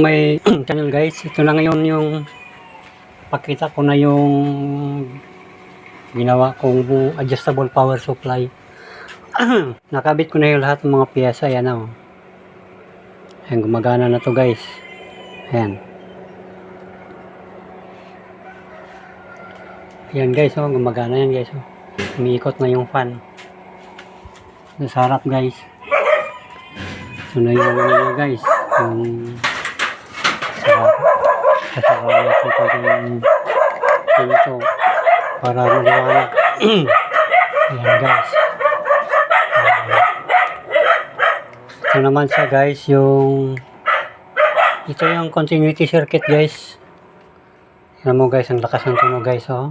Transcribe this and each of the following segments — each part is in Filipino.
May channel guys, ito na ngayon yung pakita ko na yung ginawa kong adjustable power supply. Nakabit ko na yung lahat ng mga piyesa. Yan o. Ayan, gumagana na to guys. Ayan. Ayan guys o, gumagana yan guys o. Umiikot na yung fan. Sa harap guys. Ito na yung ano guys. Yung kasama natin itong pinto para maliwanag. Ayan guys. Ito naman siya guys, ito yung continuity circuit guys. Ayan mo guys, ang lakas ng tunog guys oh.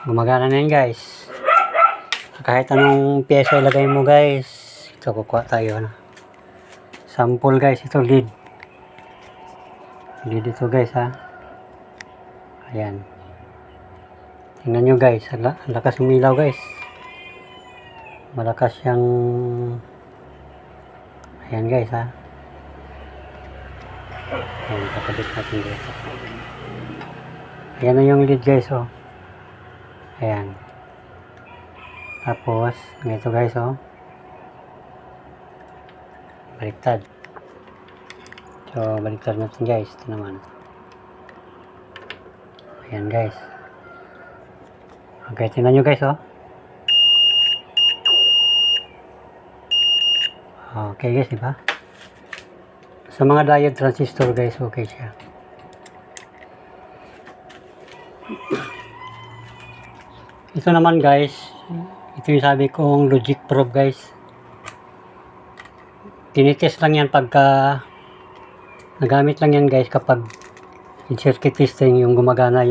Gumagana na yan guys. Kahit anong pyesa ilagay mo guys. Ito kukuha tayo na sample guys, ito lead ito guys ha. Ayan, tingnan nyo guys, ang lakas umilaw guys, malakas yung ayan guys ha. Ayan, kakabit natin guys. Ayan na yung lead guys oh. Ayan, tapos ganito guys oh, baliktad. So, baliktad natin guys. Ito naman. Ayan guys. Okay, tingnan nyo guys oh. Okay guys, diba? Sa mga diode transistor guys, okay siya. Ito naman guys, ito yung sabi kong logic probe guys. Tinitest lang yan pagka nagamit lang yan guys kapag in circuit testing, yung gumagana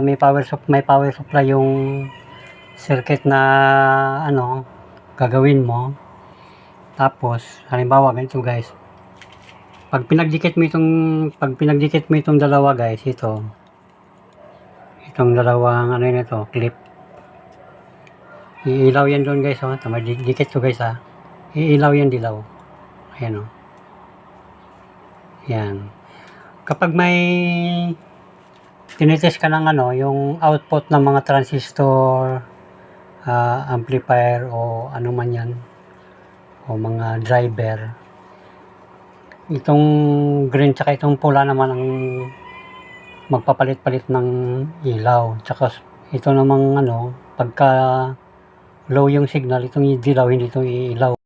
may power supply yung circuit na ano gagawin mo. Tapos halimbawa ganito guys, pag pinagdikit mo itong dalawa guys, itong dalawang ano yun, ito clip, iilaw yan doon guys oh. Tama, dikit ko guys ha, iilaw yan, dilaw. Ayan oh. Yan. Kapag may tinitest ka ng ano, yung output ng mga transistor, amplifier o ano man yan, o mga driver, itong green tsaka itong pula naman ang magpapalit-palit ng ilaw. Tsaka ito namang ano, pagka low yung signal, itong dilaw, hindi itong iilaw.